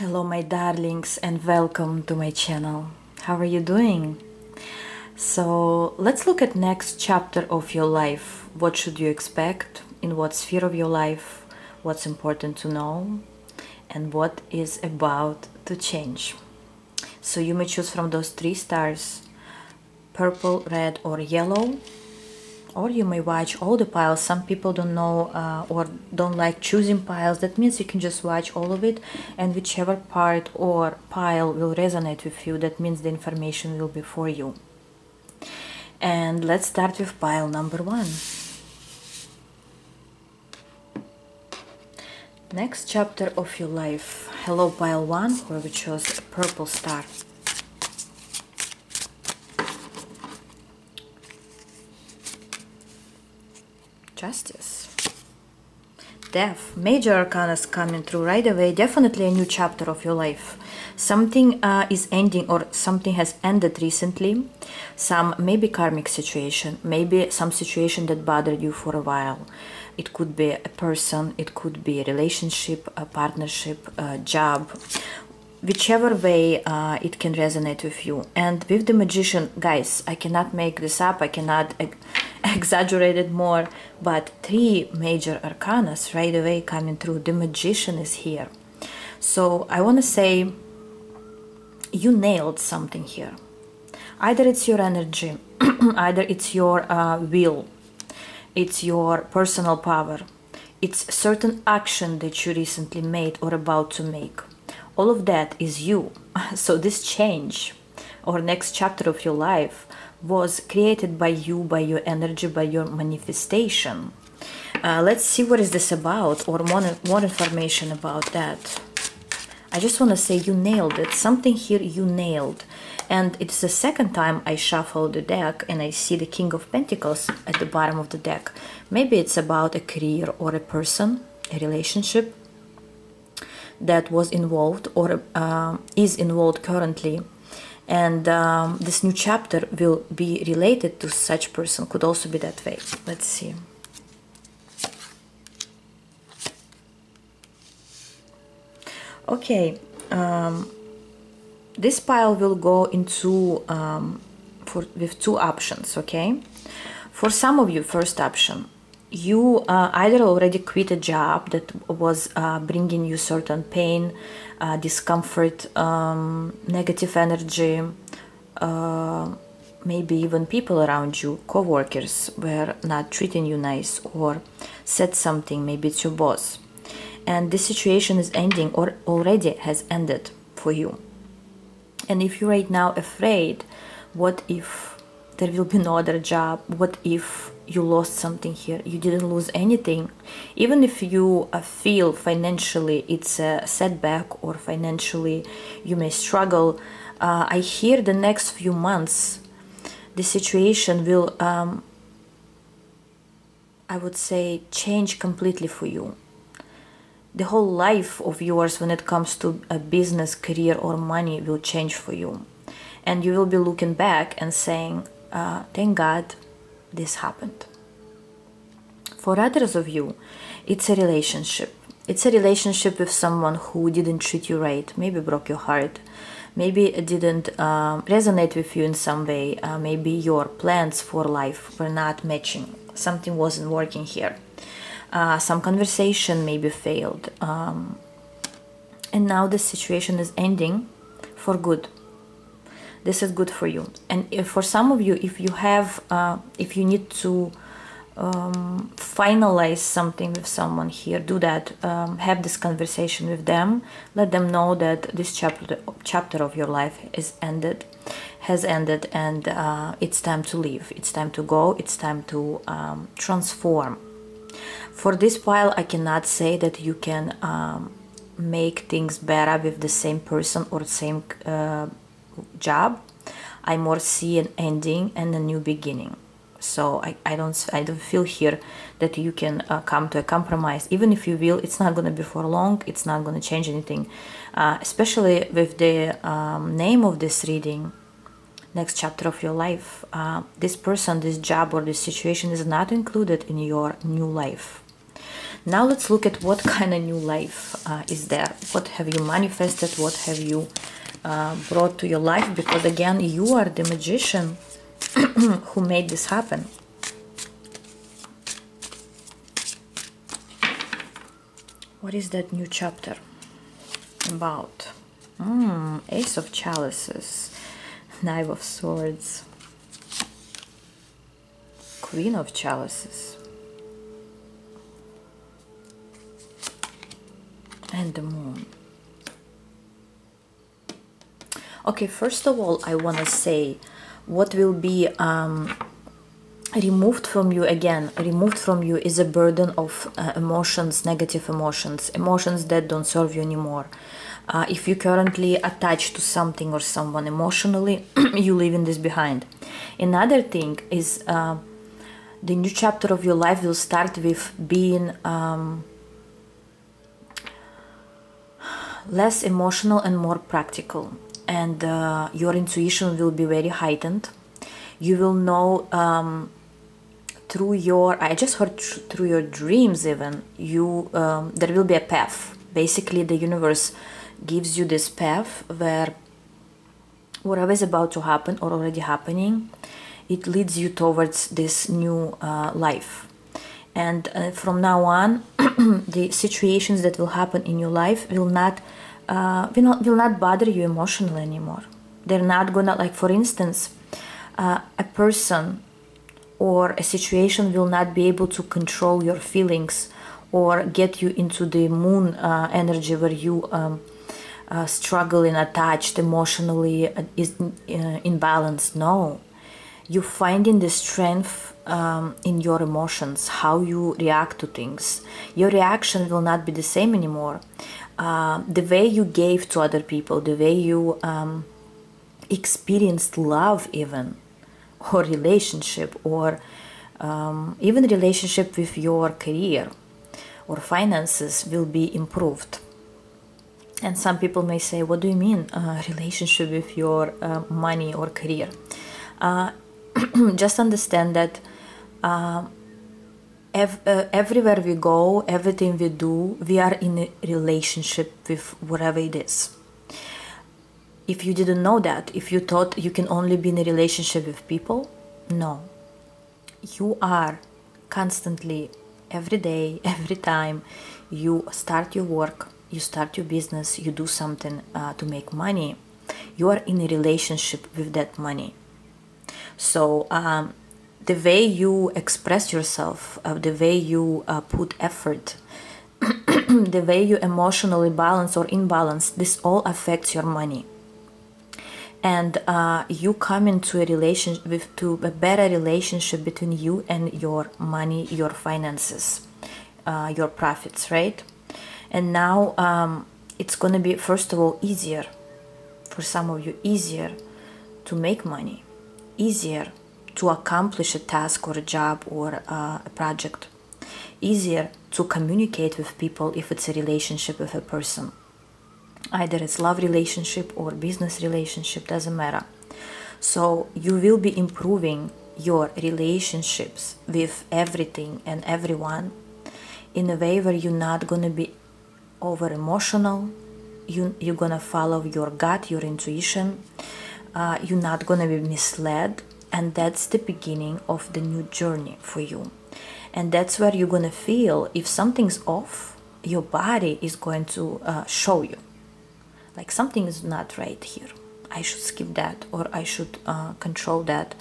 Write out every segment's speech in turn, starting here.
Hello my darlings and welcome to my channel. How are you doing? So let's look at next chapter of your life. What should you expect? In what sphere of your life? What's important to know? And what is about to change? So you may choose from those three stars: purple, red or yellow. Or you may watch all the piles. Some people don't know or don't like choosing piles. That means you can just watch all of it, and whichever part or pile will resonate with you, that means the information will be for you. And let's start with pile number 1. Next chapter of your life. Hello pile 1, where we chose a purple star. Justice. Death. Major arcana is coming through right away. Definitely a new chapter of your life. Something is ending, or something has ended recently. Some maybe karmic situation, maybe some situation that bothered you for a while. It could be a person, it could be a relationship, a partnership, a job. Whichever way it can resonate with you. And with the Magician, guys, I cannot make this up, I cannot exaggerate it more, but 3 major arcanas right away coming through. The Magician is here. So I want to say you nailed something here. Either it's your energy, either it's your will, it's your personal power, it's certain action that you recently made or about to make. All of that is you. So this change or next chapter of your life was created by you, by your energy, by your manifestation. Let's see what is this about, or more information about that. I just want to say you nailed it. Something here you nailed. And it's the second time I shuffle the deck and I see the King of Pentacles at the bottom of the deck. Maybe it's about a career or a person, a relationship that was involved or is involved currently. And this new chapter will be related to such person. Could also be that way. Let's see. Okay, this pile will go into with 2 options. Okay, for some of you, first option, you either already quit a job that was bringing you certain pain, discomfort, negative energy, maybe even people around you, co-workers were not treating you nice or said something, maybe it's your boss. And this situation is ending or already has ended for you. And if you're right now afraid, what if there will be no other job? What if you lost something here? You didn't lose anything. Even if you feel financially it's a setback or financially you may struggle, I hear the next few months the situation will, I would say, change completely for you. The whole life of yours when it comes to a business, career or money will change for you. And you will be looking back and saying, thank God this happened. For others of you, it's a relationship. It's a relationship with someone who didn't treat you right, maybe broke your heart, maybe it didn't resonate with you in some way, maybe your plans for life were not matching, something wasn't working here. Some conversation maybe failed, and now the situation is ending for good. This is good for you. And if for some of you, if you have, if you need to finalize something with someone here, do that. Have this conversation with them. Let them know that this chapter of your life has ended, and it's time to leave. It's time to go. It's time to transform. For this pile, I cannot say that you can make things better with the same person or same job. I more see an ending and a new beginning. So I don't feel here that you can come to a compromise. Even if you will, it's not going to be for long. It's not going to change anything. Especially with the name of this reading, next chapter of your life. This person, this job or this situation is not included in your new life. Now let's look at what kind of new life is there. What have you manifested? What have you brought to your life? Because again, you are the magician who made this happen. What is that new chapter about? Ace of Chalices, Knight of Swords, Queen of Chalices, and the Moon. Okay, first of all, I want to say what will be removed from you. Again, removed from you is a burden of emotions, negative emotions, emotions that don't serve you anymore. If you currently attached to something or someone emotionally, you leaving this behind. Another thing is the new chapter of your life will start with being less emotional and more practical, and your intuition will be very heightened. You will know through your, I just heard through your dreams even, you there will be a path. Basically the universe gives you this path where whatever is about to happen or already happening, it leads you towards this new life. And from now on, the situations that will happen in your life will not bother you emotionally anymore. They're not gonna, like for instance, a person or a situation will not be able to control your feelings or get you into the moon energy where you struggle and attached emotionally, is imbalanced. No, you're finding the strength in your emotions, how you react to things. Your reaction will not be the same anymore. The way you gave to other people, the way you experienced love even, or relationship, or even relationship with your career or finances will be improved. And some people may say, what do you mean relationship with your money or career? Just understand that everywhere we go, everything we do, we are in a relationship with whatever it is. If you didn't know that, if you thought you can only be in a relationship with people, no. You are constantly, every day, every time you start your work, you start your business, you do something to make money, you are in a relationship with that money. So the way you express yourself, the way you put effort, the way you emotionally balance or imbalance, this all affects your money. And you come into a relationship to a better relationship between you and your money, your finances, your profits, right? And now it's gonna be, first of all, easier for some of you, easier to make money, easier to accomplish a task or a job or a project, easier to communicate with people if it's a relationship with a person. Either it's love relationship or business relationship, doesn't matter. So you will be improving your relationships with everything and everyone in a way where you're not going to be over emotional. You're going to follow your gut, your intuition. You're not going to be misled. And that's the beginning of the new journey for you. And that's where you're going to feel if something's off, your body is going to show you. Like something is not right here. I should skip that, or I should control that,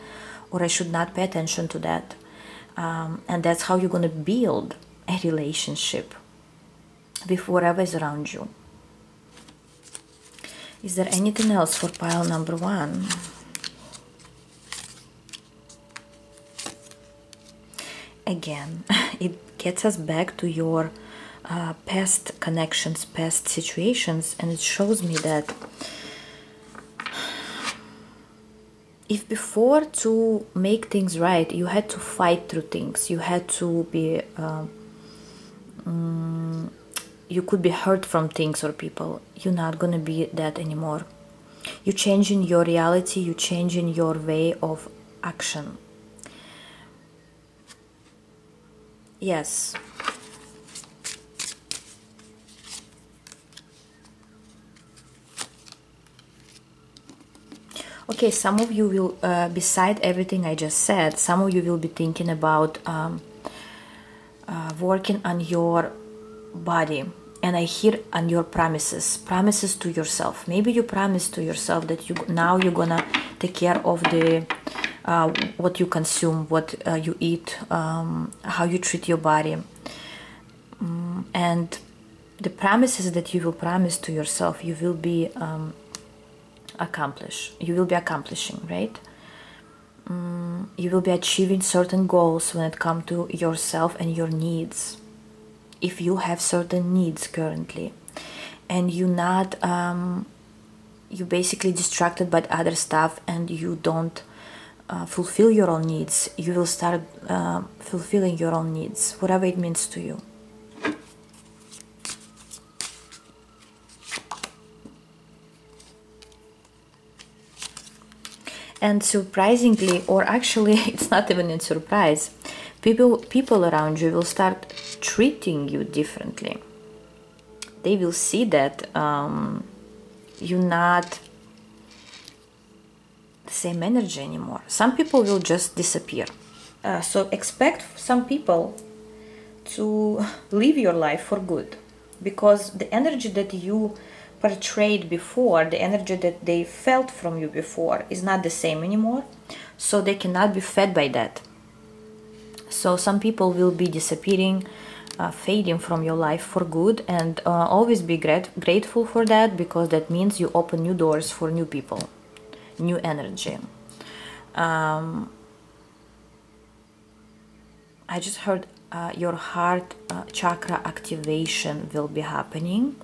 or I should not pay attention to that. And that's how you're going to build a relationship with whatever is around you. Is there anything else for pile number one? Again, it gets us back to your past connections, past situations, and it shows me that if before, to make things right, you had to fight through things, you had to be you could be hurt from things or people, you're not gonna be that anymore. You're changing your reality, you're changing your way of action. Yes. Okay, some of you will, beside everything I just said, some of you will be thinking about working on your body. And I hear on your promises to yourself. Maybe you promise to yourself that you're gonna take care of the what you consume, what you eat, how you treat your body, and the promises that you will promise to yourself, you will be accomplishing, right? You will be achieving certain goals when it comes to yourself and your needs. If you have certain needs currently, and you're not, you're basically distracted by other stuff, and you don't fulfill your own needs, you will start fulfilling your own needs, whatever it means to you. And surprisingly, or actually it's not even a surprise, people around you will start treating you differently. They will see that you're not the same energy anymore. Some people will just disappear. So expect some people to leave your life for good, because the energy that you portrayed before, the energy that they felt from you before, is not the same anymore. So they cannot be fed by that. So some people will be disappearing, fading from your life for good, and always be grateful for that, because that means you open new doors for new people, new energy. I just heard your heart chakra activation will be happening,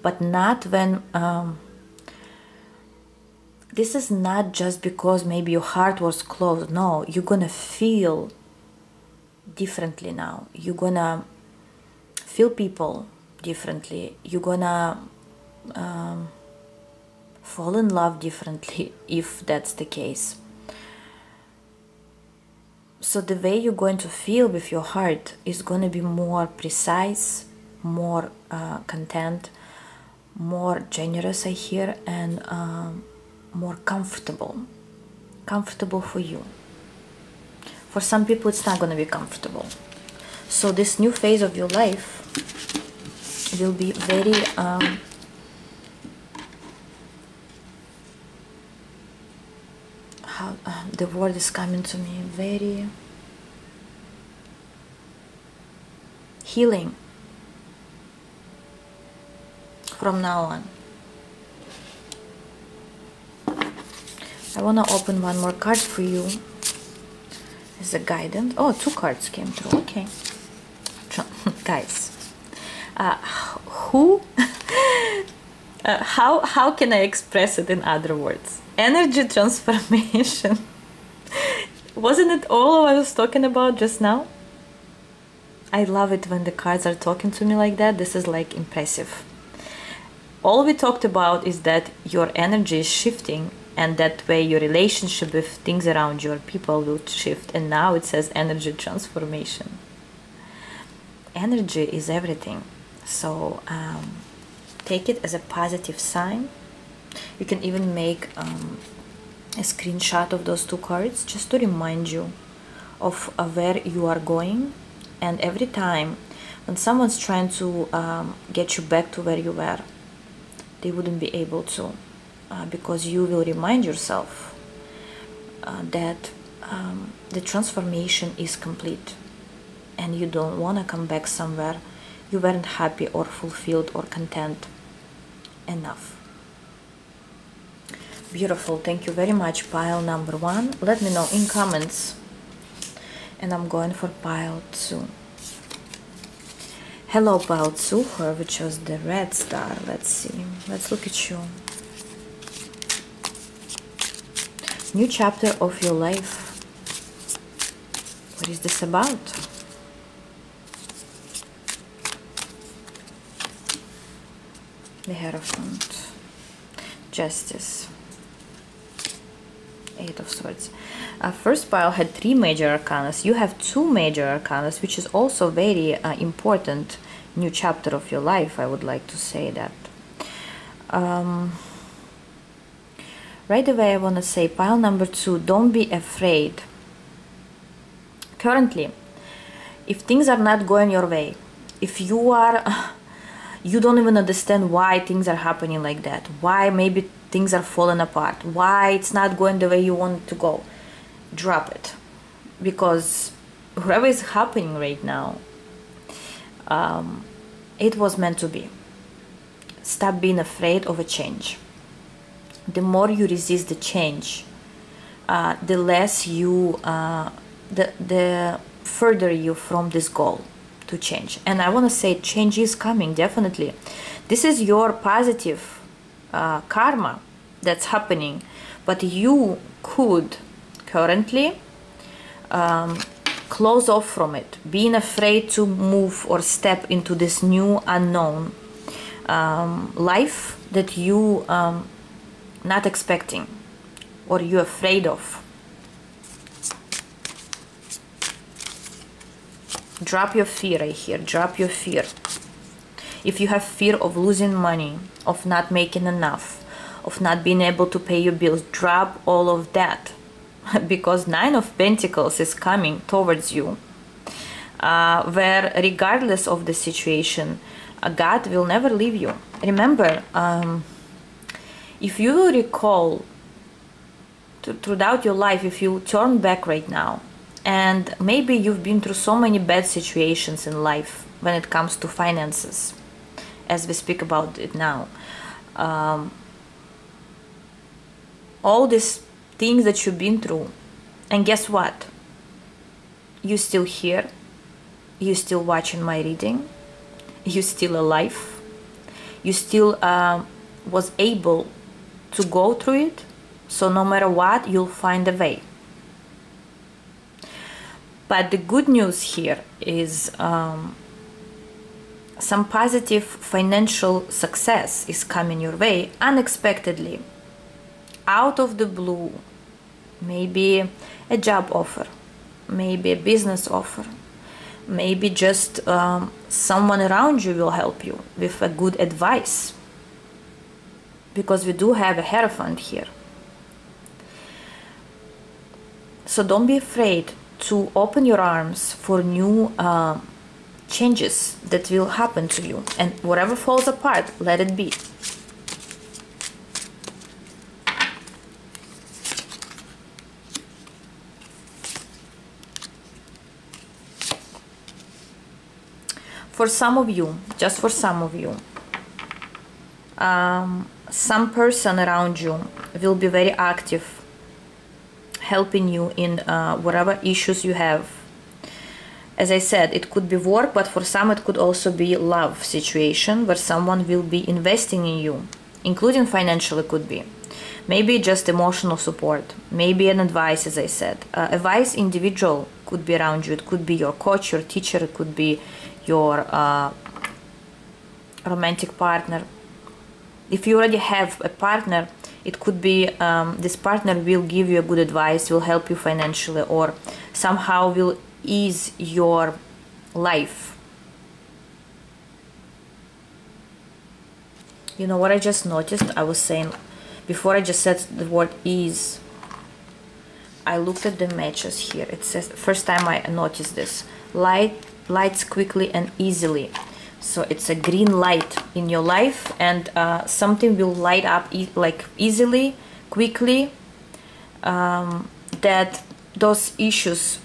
but not when this is not just because maybe your heart was closed. No, you're gonna feel differently now. You're gonna feel people differently. You're gonna fall in love differently, if that's the case. So the way you're going to feel with your heart is going to be more precise, more content, more generous, I hear, and more comfortable for you. For some people it's not going to be comfortable. So this new phase of your life will be very the word is coming to me, very healing from now on. I want to open one more card for you as a guidance. Oh, 2 cards came through. Okay. Guys, how can I express it in other words? Energy transformation. Wasn't it all I was talking about just now? I love it when the cards are talking to me like that. This is like impressive. All we talked about is that your energy is shifting, and that way your relationship with things around your people will shift. And now it says energy transformation. Energy is everything. So take it as a positive sign. You can even make a screenshot of those 2 cards just to remind you of where you are going. And every time when someone's trying to get you back to where you were, they wouldn't be able to, because you will remind yourself that the transformation is complete, and you don't want to come back somewhere you weren't happy or fulfilled or content enough. Beautiful. Thank you very much, pile number 1. Let me know in comments, and I'm going for pile 2. Hello, pile 2, whoever chose the red star. Let's see. Let's look at you. New chapter of your life. What is this about? The Hierophant. Justice. 8 of Swords. First pile had 3 major arcanas. You have 2 major arcanas, which is also very important new chapter of your life. I would like to say that. Right away I want to say pile number 2, don't be afraid. Currently, if things are not going your way, if you don't even understand why things are happening like that, why maybe things are falling apart, why it's not going the way you want it to go, drop it. Because whatever is happening right now, it was meant to be. Stop being afraid of a change. The more you resist the change, the less you, the further you from this goal to change. And I want to say change is coming, definitely. This is your positive karma that's happening, but you could currently close off from it, being afraid to move or step into this new unknown life that you not expecting or you're afraid of. Drop your fear right here. Drop your fear. If you have fear of losing money, of not making enough, of not being able to pay your bills, drop all of that. Because 9 of Pentacles is coming towards you. Where regardless of the situation, God will never leave you. Remember, if you recall throughout your life, if you turn back right now, and maybe you've been through so many bad situations in life when it comes to finances, as we speak about it now, all these things that you've been through, and guess what? You're still here, you're still watching my reading, you're still alive, you still was able to go through it. So no matter what, you'll find a way. But the good news here is some positive financial success is coming your way unexpectedly, out of the blue. Maybe a job offer, maybe a business offer, maybe just someone around you will help you with a good advice, because we do have a Hierophant here. So don't be afraid to open your arms for new changes that will happen to you, and whatever falls apart, let it be. For some of you, just for some of you, some person around you will be very active, helping you in whatever issues you have. As I said, it could be work, but for some it could also be love situation where someone will be investing in you, including financially could be. Maybe just emotional support, maybe an advice, as I said. A wise individual could be around you. It could be your coach, your teacher, it could be your romantic partner. If you already have a partner, it could be this partner will give you a good advice, will help you financially, or somehow will ease your life. You know what I just noticed? I was saying, before I just said the word ease, I looked at the matches here. It says, first time I noticed this, lights quickly and easily. So it's a green light in your life, and something will light up like easily, quickly, that those issues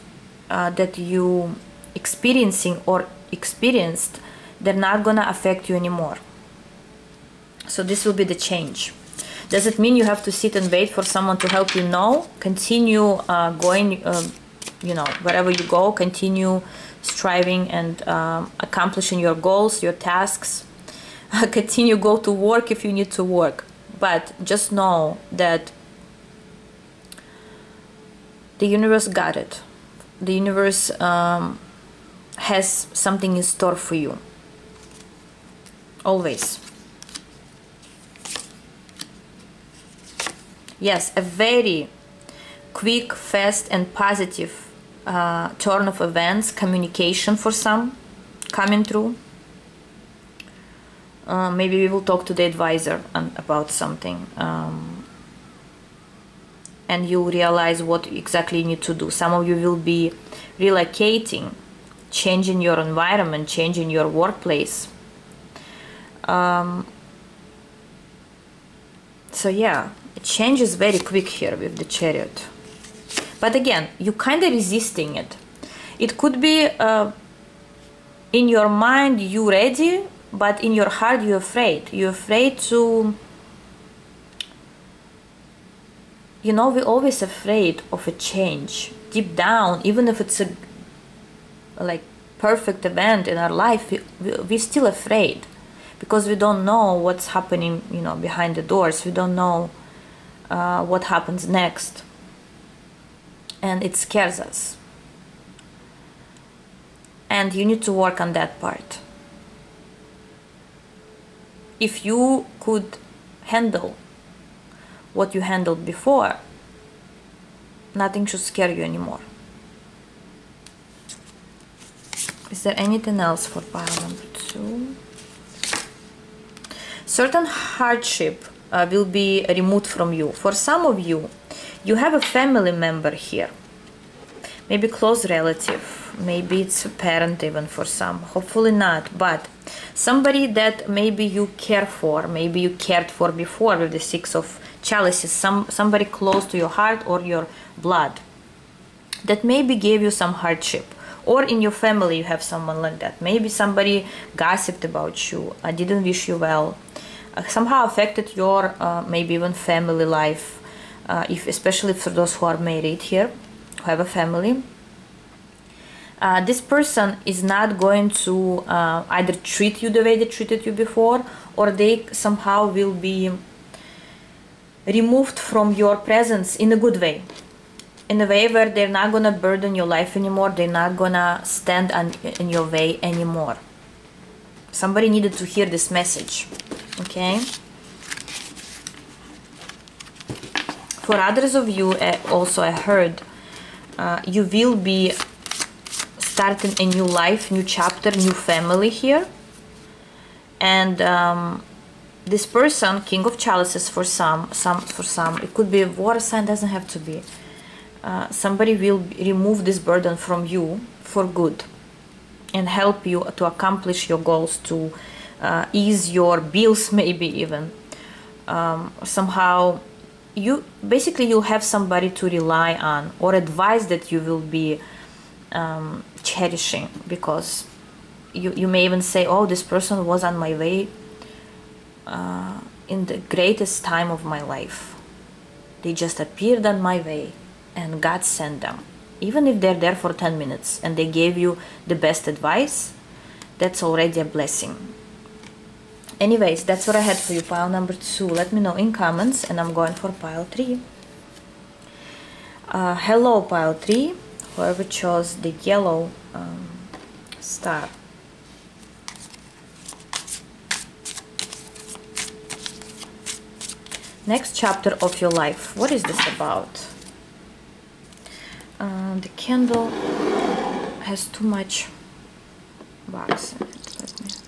that you experiencing or experienced, they're not gonna affect you anymore. So this will be the change. Does it mean you have to sit and wait for someone to help you? No. Continue going, you know, wherever you go, continue striving and accomplishing your goals, your tasks. Continue go to work if you need to work. But just know that the universe got it. The universe has something in store for you. Always. Yes, a very quick, fast and positive turn of events, communication for some coming through. Maybe we will talk to the advisor about something. and you realize what exactly you need to do. Some of you will be relocating, changing your environment, changing your workplace. So yeah, change is very quick here with the Chariot. But again, you kind of resisting it. It could be in your mind you ready, but in your heart you're afraid. You're afraid to, you know, we're always afraid of a change. Deep down, even if it's a like perfect event in our life, we're still afraid. Because we don't know what's happening, you know, behind the doors. We don't know what happens next. And it scares us. And you need to work on that part. If you could handle what you handled before, nothing should scare you anymore. Is there anything else for pile number 2? Certain hardship will be removed from you. For some of you, you have a family member here. Maybe close relative. Maybe it's a parent even for some. Hopefully not. But somebody that maybe you care for. Maybe you cared for before with the 6 of chalices. Somebody close to your heart or your blood. That maybe gave you some hardship. Or in your family you have someone like that. Maybe somebody gossiped about you. Didn't wish you well. Somehow affected your maybe even family life, especially for those who are married here, who have a family. This person is not going to either treat you the way they treated you before, or they somehow will be removed from your presence in a good way. In a way where they're not going to burden your life anymore, they're not going to stand in your way anymore. Somebody needed to hear this message. Okay. For others of you, also I heard you will be starting a new life, new chapter, new family here. And this person, King of Chalices for some, it could be a water sign, doesn't have to be. Somebody will remove this burden from you for good and help you to accomplish your goals, to ease your bills, maybe even. Somehow you'll have somebody to rely on, or advice that you will be cherishing, because you may even say, oh, this person was on my way in the greatest time of my life. They just appeared on my way and God sent them. Even if they're there for 10 minutes and they gave you the best advice, that's already a blessing. Anyways, that's what I had for you, pile number 2. Let me know in comments, and I'm going for pile 3. Hello, pile 3. Whoever chose the yellow star. Next chapter of your life. What is this about? The candle has too much wax in it.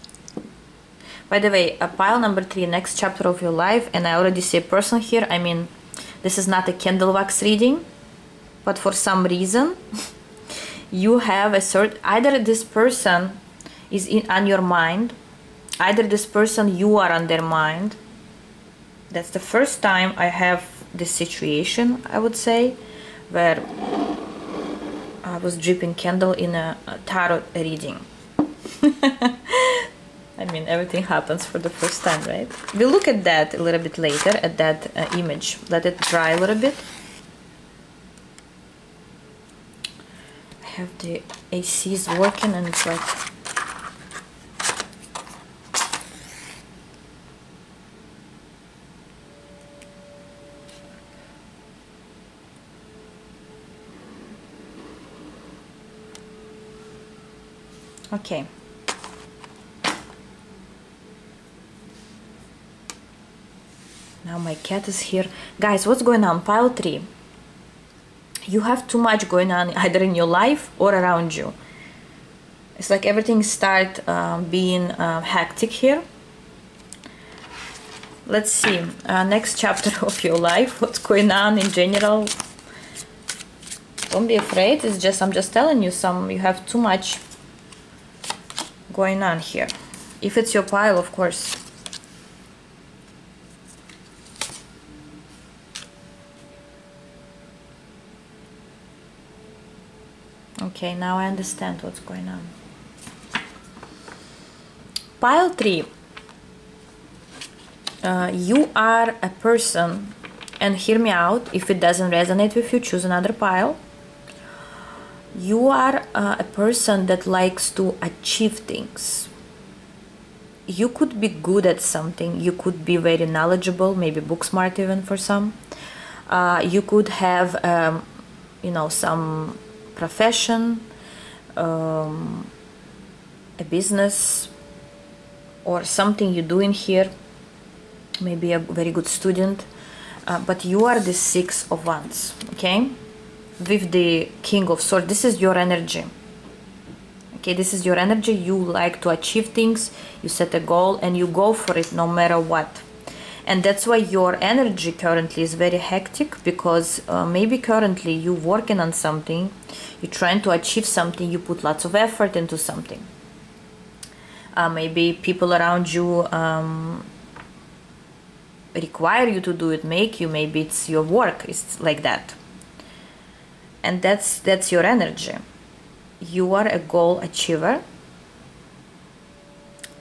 By the way, pile number 3, next chapter of your life, and I already see a person here. I mean, this is not a candle wax reading, but for some reason you have a certain, either this person is on your mind, either this person you are on their mind. That's the first time I have this situation, I would say, where I was dripping candle in a tarot reading. I mean, everything happens for the first time, right? We'll look at that a little bit later, at that image. Let it dry a little bit. I have the ACs working and it's like... Okay. Now my cat is here. Guys, what's going on? Pile 3. You have too much going on either in your life or around you. It's like everything start being hectic here. let's see. Next chapter of your life. What's going on in general? Don't be afraid. It's just, I'm just telling you you have too much going on here. If it's your pile, of course. Okay, now I understand what's going on. Pile 3. You are a person, and hear me out, if it doesn't resonate with you, choose another pile. You are a person that likes to achieve things. You could be good at something, you could be very knowledgeable, maybe book smart even for some. You could have, you know, some profession, a business, or something you're doing here, maybe a very good student, but you are the 6 of Wands, okay, with the King of Swords. This is your energy, okay, this is your energy. You like to achieve things, you set a goal and you go for it no matter what. And that's why your energy currently is very hectic, because maybe currently you're working on something, you're trying to achieve something, you put lots of effort into something. Maybe people around you require you to do it, make you, maybe it's your work, it's like that. And that's your energy. You are a goal achiever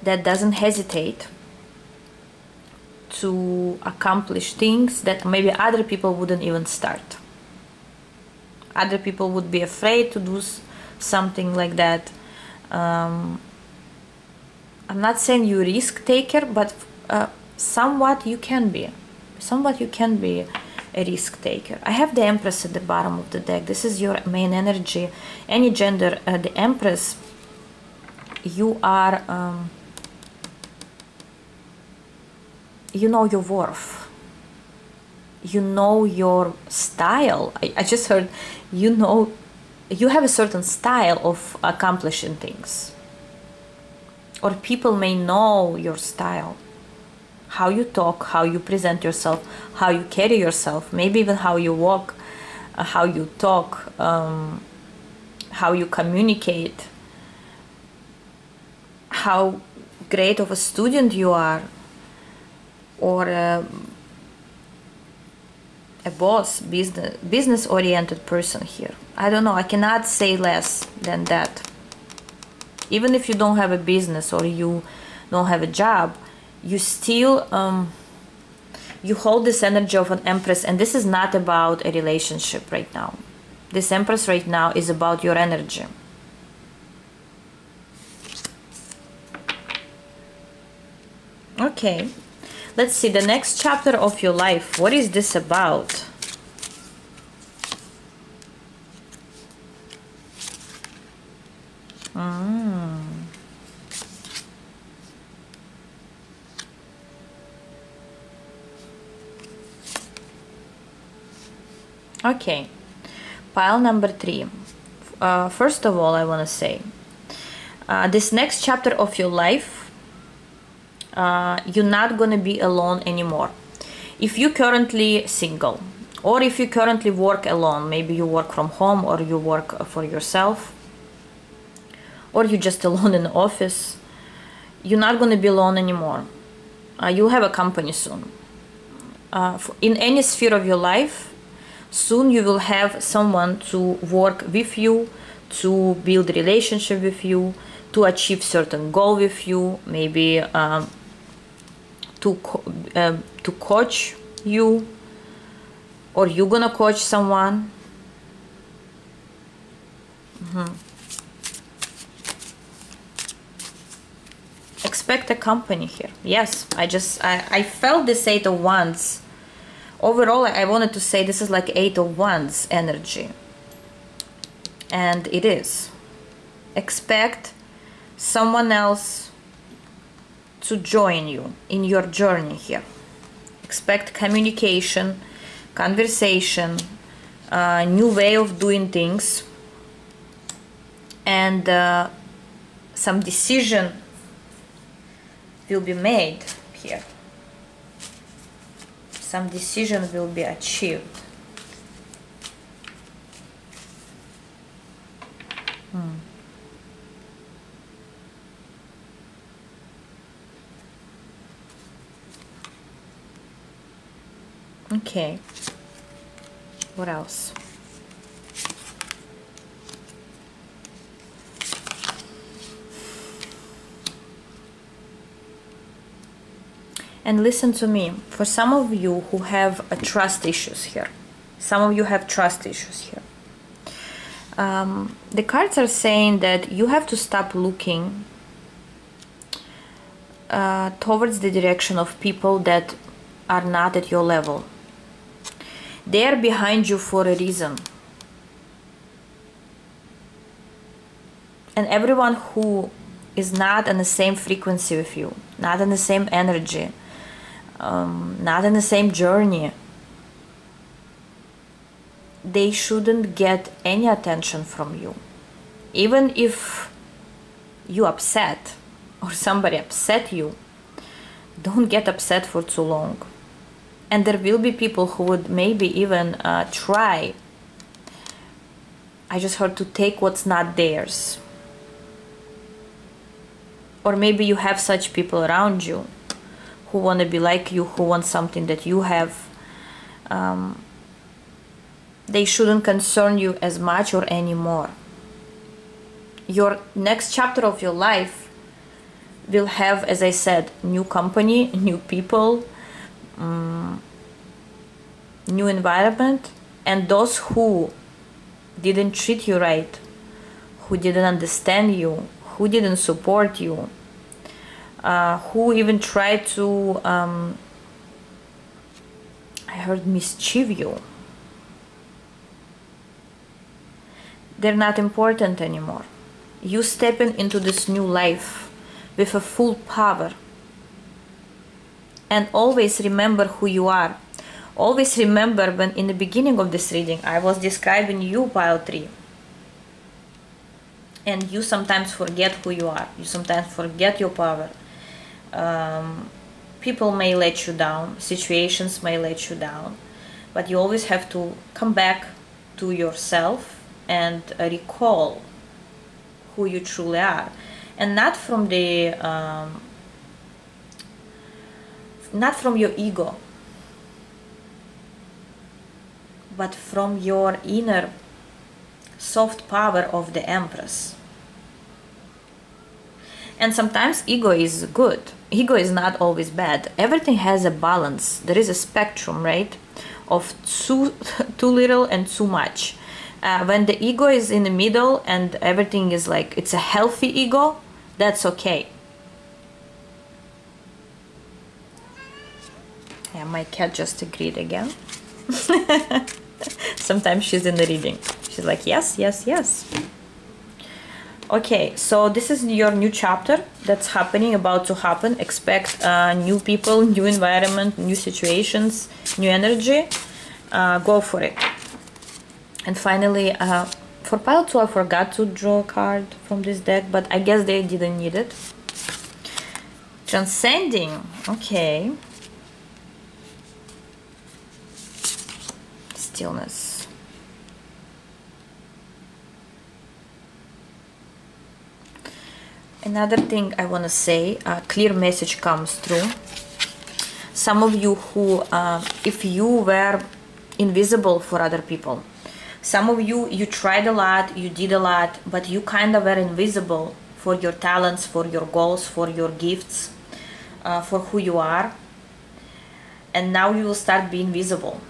that doesn't hesitate to accomplish things that maybe other people wouldn't even start. Other people would be afraid to do something like that. I'm not saying you're a risk taker, but somewhat you can be. Somewhat you can be a risk taker. I have the Empress at the bottom of the deck. This is your main energy. Any gender, the Empress, you are, you know your worth. You know your style. I just heard, you know, you have a certain style of accomplishing things. Or people may know your style. How you talk, how you present yourself, how you carry yourself, maybe even how you walk, how you talk, how you communicate, how great of a student you are, or a boss, business-oriented person here. I don't know, I cannot say less than that. Even if you don't have a business or you don't have a job, you still you hold this energy of an Empress, and this is not about a relationship right now. This Empress right now is about your energy. Okay, let's see the next chapter of your life. What is this about? Okay, pile number 3. First of all, I want to say this next chapter of your life, you're not going to be alone anymore. If you're currently single, or if you currently work alone, maybe you work from home or you work for yourself, or you're just alone in the office, you're not going to be alone anymore. You'll have a company soon. In any sphere of your life, soon you will have someone to work with you, to build a relationship with you, to achieve certain goal with you, maybe to coach you, or you're gonna coach someone. Expect a company here. Yes, I felt this 8 of Wands. Overall, I wanted to say this is like 8 of Wands energy. And it is. Expect someone else to join you in your journey here. Expect communication, conversation, new way of doing things, and some decision will be made here. some decision will be achieved. Okay, what else? And listen to me, for some of you who have trust issues here, some of you have trust issues here. The cards are saying that you have to stop looking towards the direction of people that are not at your level. They are behind you for a reason. And everyone who is not on the same frequency with you, not in the same energy, not in the same journey, they shouldn't get any attention from you. Even if you upset or somebody upset you, don't get upset for too long. And there will be people who would maybe even try, I just heard, to take what's not theirs. Or maybe you have such people around you who want to be like you, who want something that you have. They shouldn't concern you as much or anymore. Your next chapter of your life will have, as I said, new company, new people, new environment, and those who didn't treat you right, who didn't understand you, who didn't support you, who even tried to, I heard, mischief you. They're not important anymore. You stepping into this new life with a full power. And always remember who you are. Always remember when in the beginning of this reading I was describing you, pile 3. And you sometimes forget who you are. You sometimes forget your power. People may let you down. Situations may let you down. But you always have to come back to yourself and recall who you truly are. And not from the not from your ego, but from your inner soft power of the Empress. And sometimes ego is good. Ego is not always bad. Everything has a balance. There is a spectrum, right, of too little and too much. When the ego is in the middle and everything is like, it's a healthy ego, that's okay. Yeah, my cat just agreed again. Sometimes she's in the reading. She's like, yes, yes, yes. Okay, so this is your new chapter that's happening, about to happen. Expect new people, new environment, new situations, new energy. Go for it. And finally, for pile 2, I forgot to draw a card from this deck, but I guess they didn't need it. Transcending. Okay. Stillness. Another thing I want to say, a clear message comes through. Some of you who, if you were invisible for other people, some of you, you tried a lot, you did a lot, but you kind of were invisible for your talents, for your goals, for your gifts, for who you are. And now you will start being visible.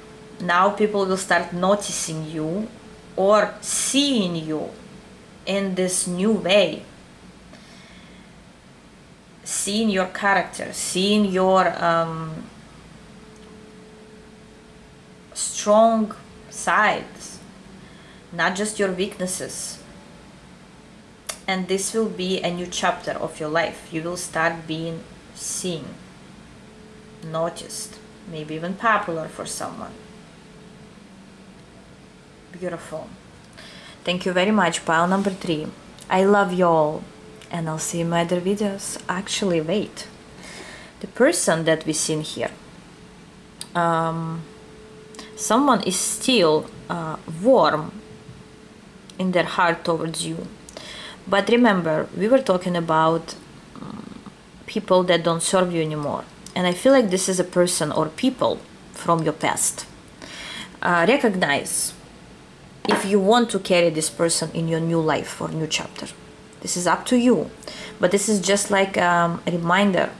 Now people will start noticing you or seeing you in this new way. Seeing your character, seeing your strong sides, not just your weaknesses. And this will be a new chapter of your life. You will start being seen, noticed, maybe even popular for someone. Beautiful. Thank you very much, pile number 3. I love you all, and I'll see you in my other videos. Actually, wait. The person that we seen here, someone is still warm in their heart towards you. But remember, we were talking about people that don't serve you anymore. And I feel like this is a person or people from your past. Recognize if you want to carry this person in your new life or new chapter. This is up to you. But this is just like a reminder.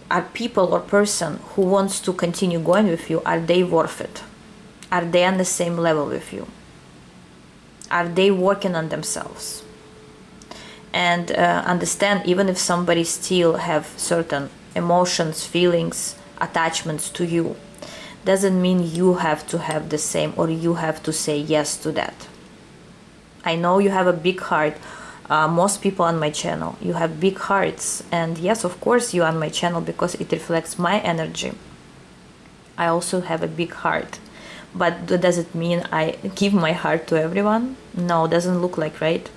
Are people or person who wants to continue going with you, are they worth it? Are they on the same level with you? Are they working on themselves? And understand, even if somebody still have certain emotions, feelings, attachments to you, doesn't mean you have to have the same or you have to say yes to that. I know you have a big heart. Most people on my channel, you have big hearts, and yes, of course you are on my channel because it reflects my energy. I also have a big heart, but does it mean I give my heart to everyone? No, doesn't look like, right?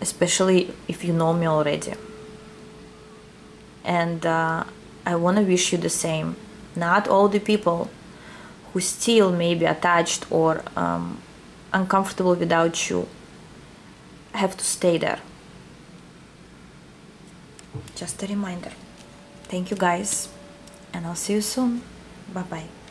Especially if you know me already. And I want to wish you the same. Not all the people who still may be attached or uncomfortable without you have to stay there. Just a reminder. Thank you guys, and I'll see you soon. Bye bye.